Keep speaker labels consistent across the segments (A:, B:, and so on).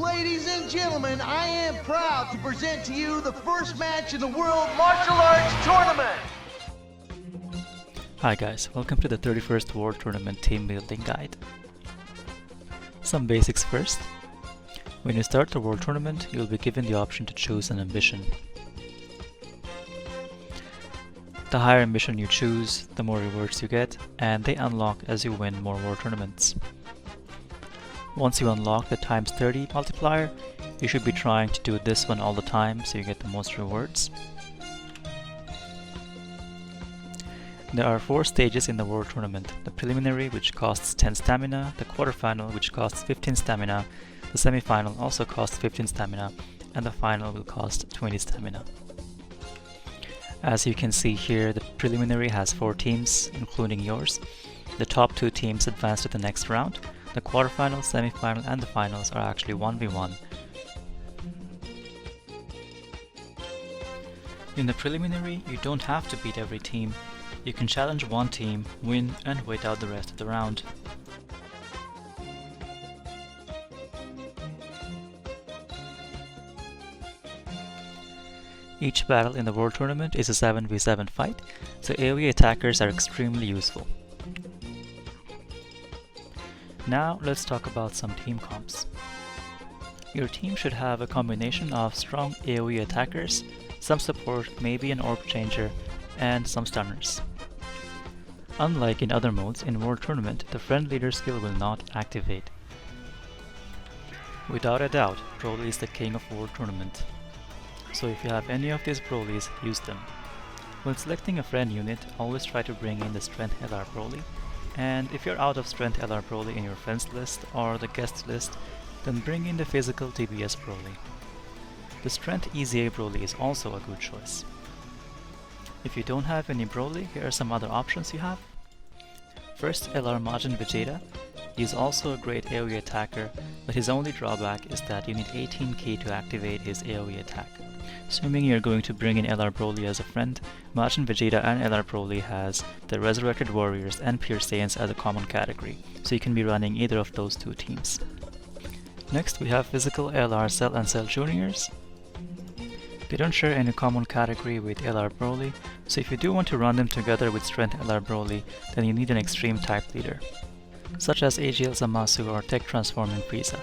A: Ladies and gentlemen, I am proud to present to you the first match in the World Martial Arts Tournament!
B: Hi guys, welcome to the 31st World Tournament Team Building Guide. Some basics first. When you start the World Tournament, you'll be given the option to choose an ambition. The higher ambition you choose, the more rewards you get, and they unlock as you win more World Tournaments. Once you unlock the times 30 multiplier, you should be trying to do this one all the time so you get the most rewards. There are 4 stages in the World Tournament: the preliminary, which costs 10 stamina, the quarterfinal, which costs 15 stamina, the semi-final also costs 15 stamina, and the final will cost 20 stamina. As you can see here, the preliminary has 4 teams, including yours. The top 2 teams advance to the next round. The quarterfinal, semi-final, and the finals are actually 1v1. In the preliminary, you don't have to beat every team. You can challenge one team, win, and wait out the rest of the round. Each battle in the World Tournament is a 7v7 fight, so AoE attackers are extremely useful. Now let's talk about some team comps. Your team should have a combination of strong AoE attackers, some support, maybe an orb changer, and some stunners. Unlike in other modes, in World Tournament, the friend leader skill will not activate. Without a doubt, Broly is the king of World Tournament. So if you have any of these Brolys, use them. When selecting a friend unit, always try to bring in the Strength LR Broly, and if you're out of Strength LR Broly in your friends list or the guest list, then bring in the physical DBZ Broly. The Strength EZA Broly is also a good choice. If you don't have any Broly, here are some other options you have. First, LR Majin Vegeta. He's also a great AoE attacker, but his only drawback is that you need 18 ki to activate his AoE attack. Assuming you're going to bring in LR Broly as a friend, Majin Vegeta and LR Broly has the Resurrected Warriors and Pure Saiyans as a common category, so you can be running either of those 2 teams. Next we have physical LR Cell and Cell Juniors. They don't share any common category with LR Broly, so if you do want to run them together with Strength LR Broly, then you need an extreme type leader, such as AGL Zamasu or Tech Transforming Frieza.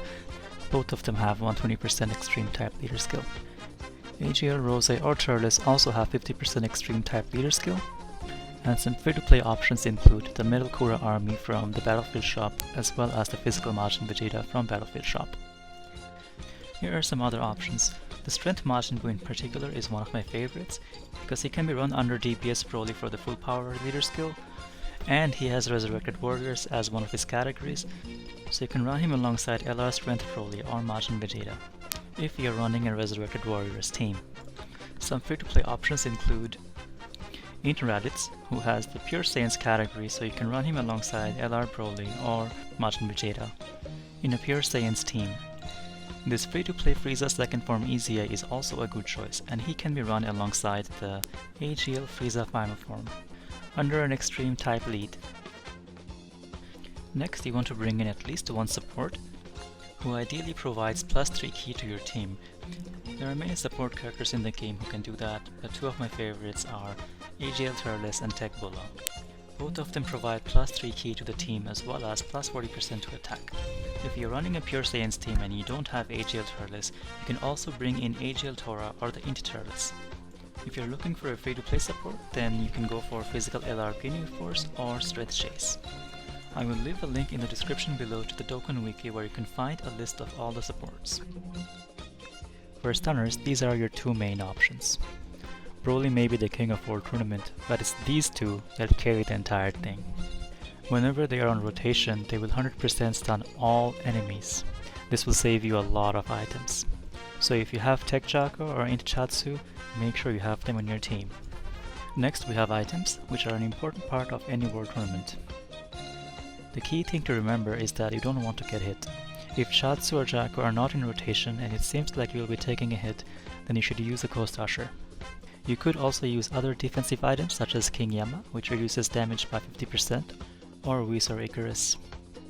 B: Both of them have 120% extreme type leader skill. AGL Rose or Turles also have 50% extreme type leader skill. And some free-to-play options include the Metal Kura army from the Battlefield shop, as well as the physical Majin Vegeta from Battlefield shop. Here are some other options. The Strength Majin Buu in particular is one of my favorites, because he can be run under DBZ Broly for the full power leader skill, and he has Resurrected Warriors as one of his categories, so you can run him alongside LR Strength Broly or Majin Vegeta, if you're running a Resurrected Warriors team. Some free-to-play options include Raditz, who has the Pure Saiyans category, so you can run him alongside LR Broly or Majin Vegeta in a Pure Saiyans team. This free-to-play Frieza second form EZA is also a good choice, and he can be run alongside the AGL Frieza final form, under an extreme type lead. Next you want to bring in at least one support, who ideally provides +3 ki to your team. There are many support characters in the game who can do that, but 2 of my favorites are AGL Turles and Tech Bulla. Both of them provide +3 ki to the team as well as +40% to attack. If you're running a Pure Saiyans team and you don't have AGL Turles, you can also bring in AGL Tora or the Inti Turles. If you're looking for a free-to-play support, then you can go for physical LR Pinyu Force or Strength Chase. I will leave a link in the description below to the Dokkan Wiki where you can find a list of all the supports. For stunners, these are your 2 main options. Broly may be the king of World Tournament, but it's these 2 that carry the entire thing. Whenever they are on rotation, they will 100% stun all enemies. This will save you a lot of items. So if you have Tech Jaco or Intichatsu, make sure you have them on your team. Next we have items, which are an important part of any World Tournament. The key thing to remember is that you don't want to get hit. If Chatsu or Jaco are not in rotation and it seems like you'll be taking a hit, then you should use a Ghost Usher. You could also use other defensive items such as King Yama, which reduces damage by 50%, or Whis or Icarus.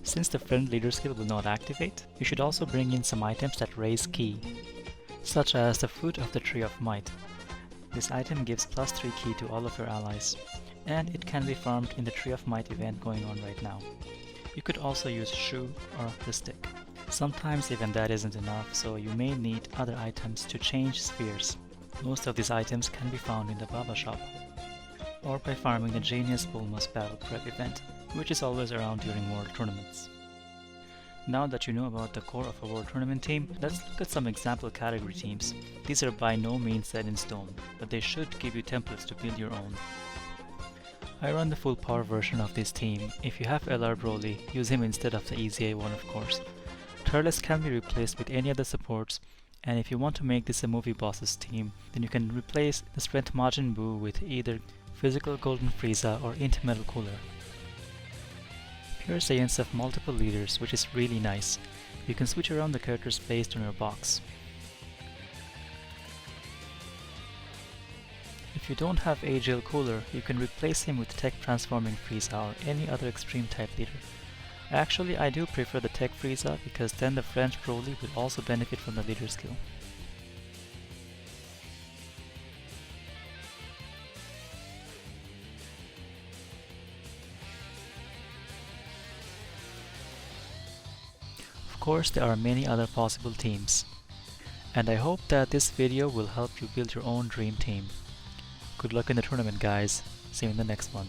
B: Since the friend leader skill will not activate, you should also bring in some items that raise ki, such as the Fruit of the Tree of Might. This item gives +3 ki to all of your allies, and it can be farmed in the Tree of Might event going on right now. You could also use Shoe or the Stick. Sometimes even that isn't enough, so you may need other items to change spheres. Most of these items can be found in the Baba shop, or by farming the Genius Bulma's Battle Prep event, which is always around during World Tournaments. Now that you know about the core of a World Tournament team, let's look at some example category teams. These are by no means set in stone, but they should give you templates to build your own. I run the full power version of this team. If you have LR Broly, use him instead of the EZA one, of course. Turles can be replaced with any other supports, and if you want to make this a movie bosses team, then you can replace the Strength Majin Buu with either Physical Golden Frieza or Int Metal Cooler. Pure Saiyans have multiple leaders, which is really nice. You can switch around the characters based on your box. If you don't have AGL Cooler, you can replace him with Tech Transforming Frieza or any other extreme type leader. Actually, I do prefer the Tech Frieza because then the French Broly will also benefit from the leader skill. Of course, there are many other possible teams. And I hope that this video will help you build your own dream team. Good luck in the tournament, guys. See you in the next one.